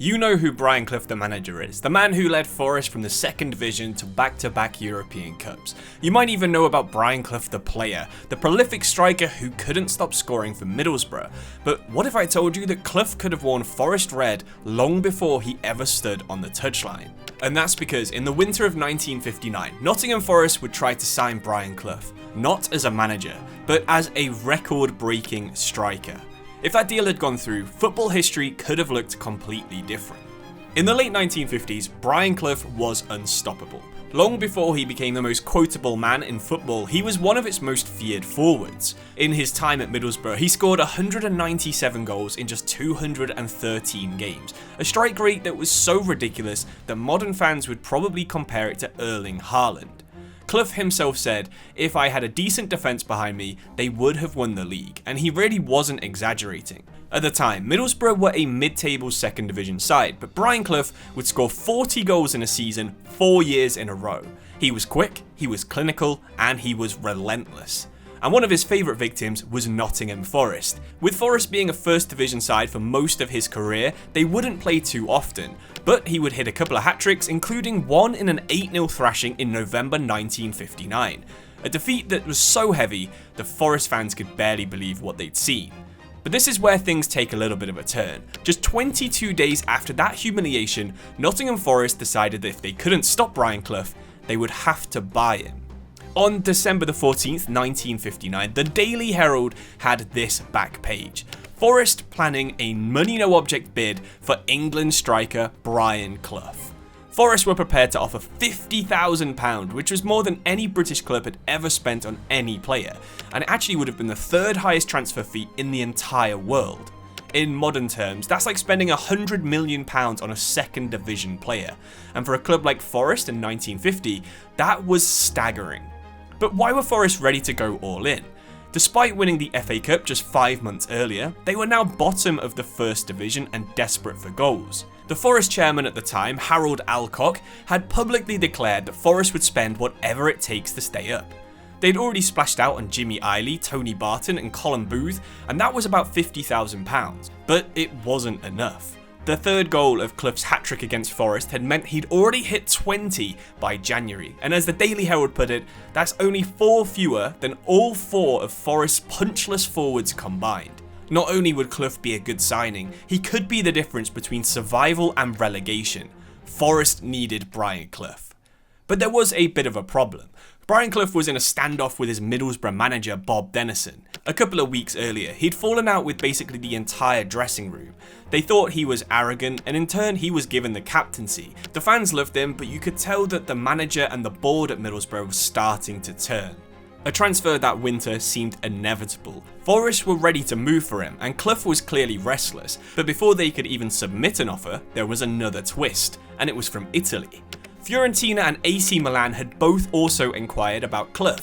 You know who Brian Clough the manager is, the man who led Forest from the second division to back-to-back European Cups. You might even know about Brian Clough the player, the prolific striker who couldn't stop scoring for Middlesbrough. But what if I told you that Clough could have worn Forest red long before he ever stood on the touchline? And that's because in the winter of 1959, Nottingham Forest would try to sign Brian Clough, not as a manager, but as a record-breaking striker. If that deal had gone through, football history could have looked completely different. In the late 1950s, Brian Clough was unstoppable. Long before he became the most quotable man in football, he was one of its most feared forwards. In his time at Middlesbrough, he scored 197 goals in just 213 games, a strike rate that was so ridiculous that modern fans would probably compare it to Erling Haaland. Clough himself said, "If I had a decent defence behind me, they would have won the league," and he really wasn't exaggerating. At the time, Middlesbrough were a mid-table second division side, but Brian Clough would score 40 goals in a season 4 years in a row. He was quick, he was clinical, and he was relentless. And one of his favourite victims was Nottingham Forest. With Forest being a first division side for most of his career, they wouldn't play too often, but he would hit a couple of hat-tricks, including one in an 8-0 thrashing in November 1959. A defeat that was so heavy, the Forest fans could barely believe what they'd seen. But this is where things take a little bit of a turn. Just 22 days after that humiliation, Nottingham Forest decided that if they couldn't stop Brian Clough, they would have to buy him. On December the 14th, 1959, the Daily Herald had this back page. Forest planning a money no object bid for England striker Brian Clough. Forest were prepared to offer £50,000, which was more than any British club had ever spent on any player, and it actually would have been the third highest transfer fee in the entire world. In modern terms, that's like spending £100 million on a second division player, and for a club like Forest in 1950, that was staggering. But why were Forest ready to go all in? Despite winning the FA Cup just 5 months earlier, they were now bottom of the first division and desperate for goals. The Forest chairman at the time, Harold Alcock, had publicly declared that Forest would spend whatever it takes to stay up. They'd already splashed out on Jimmy Isley, Tony Barton and Colin Booth, and that was about £50,000. But it wasn't enough. The third goal of Clough's hat-trick against Forest had meant he'd already hit 20 by January, and as the Daily Herald put it, that's only 4 fewer than all 4 of Forest's punchless forwards combined. Not only would Clough be a good signing, he could be the difference between survival and relegation. Forest needed Brian Clough. But there was a bit of a problem. Brian Clough was in a standoff with his Middlesbrough manager Bob Dennison. A couple of weeks earlier, he'd fallen out with basically the entire dressing room. They thought he was arrogant, and in turn he was given the captaincy. The fans loved him, but you could tell that the manager and the board at Middlesbrough was starting to turn. A transfer that winter seemed inevitable. Forest were ready to move for him, and Clough was clearly restless, but before they could even submit an offer, there was another twist, and it was from Italy. Fiorentina and AC Milan had both also inquired about Clough.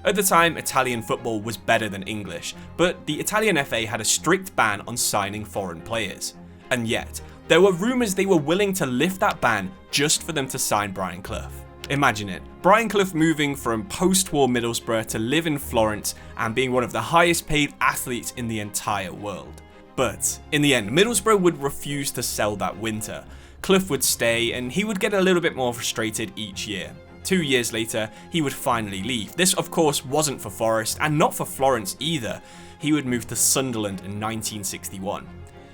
At the time, Italian football was better than English, but the Italian FA had a strict ban on signing foreign players. And yet, there were rumours they were willing to lift that ban just for them to sign Brian Clough. Imagine it, Brian Clough moving from post-war Middlesbrough to live in Florence and being one of the highest paid athletes in the entire world. But in the end, Middlesbrough would refuse to sell that winter. Clough would stay, and he would get a little bit more frustrated each year. 2 years later, he would finally leave. This, of course, wasn't for Forest, and not for Florence either. He would move to Sunderland in 1961.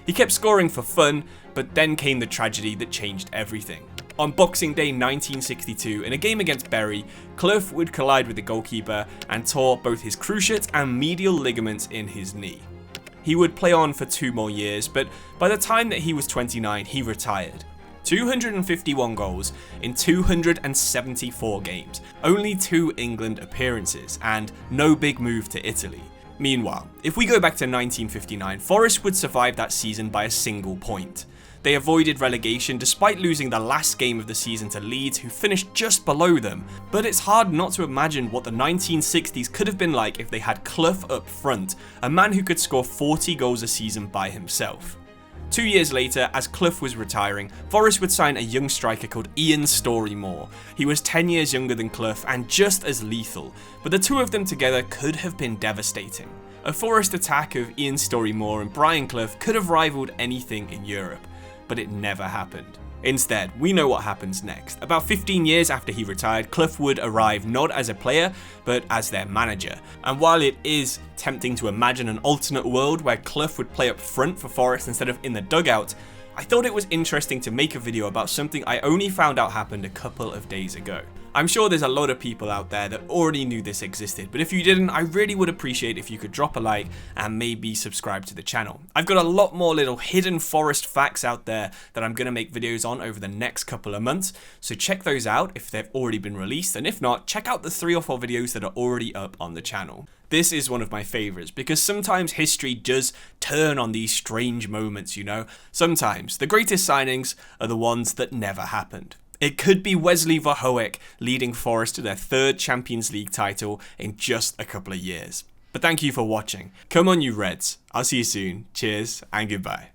He kept scoring for fun, but then came the tragedy that changed everything. On Boxing Day 1962, in a game against Bury, Clough would collide with the goalkeeper and tore both his cruciate and medial ligaments in his knee. He would play on for 2 more years, but by the time that he was 29, he retired. 251 goals in 274 games, only 2 England appearances, and no big move to Italy. Meanwhile, if we go back to 1959, Forest would survive that season by a single point. They avoided relegation despite losing the last game of the season to Leeds, who finished just below them, but it's hard not to imagine what the 1960s could have been like if they had Clough up front, a man who could score 40 goals a season by himself. 2 years later, as Clough was retiring, Forest would sign a young striker called Ian Storey-Moore. He was 10 years younger than Clough and just as lethal, but the two of them together could have been devastating. A Forest attack of Ian Storey-Moore and Brian Clough could have rivaled anything in Europe. but it never happened. Instead, we know what happens next. About 15 years after he retired, Clough would arrive not as a player, but as their manager. And while it is tempting to imagine an alternate world where Clough would play up front for Forest instead of in the dugout, I thought it was interesting to make a video about something I only found out happened a couple of days ago. I'm sure there's a lot of people out there that already knew this existed, but if you didn't, I really would appreciate if you could drop a like and maybe subscribe to the channel. I've got a lot more little hidden Forest facts out there that I'm going to make videos on over the next couple of months, so check those out if they've already been released, and if not, check out the 3 or 4 videos that are already up on the channel. This is one of my favourites because sometimes history does turn on these strange moments, you know? Sometimes the greatest signings are the ones that never happened. It could be Wesley Verhoek leading Forest to their 3rd Champions League title in just a couple of years. But thank you for watching. Come on you Reds. I'll see you soon. Cheers and goodbye.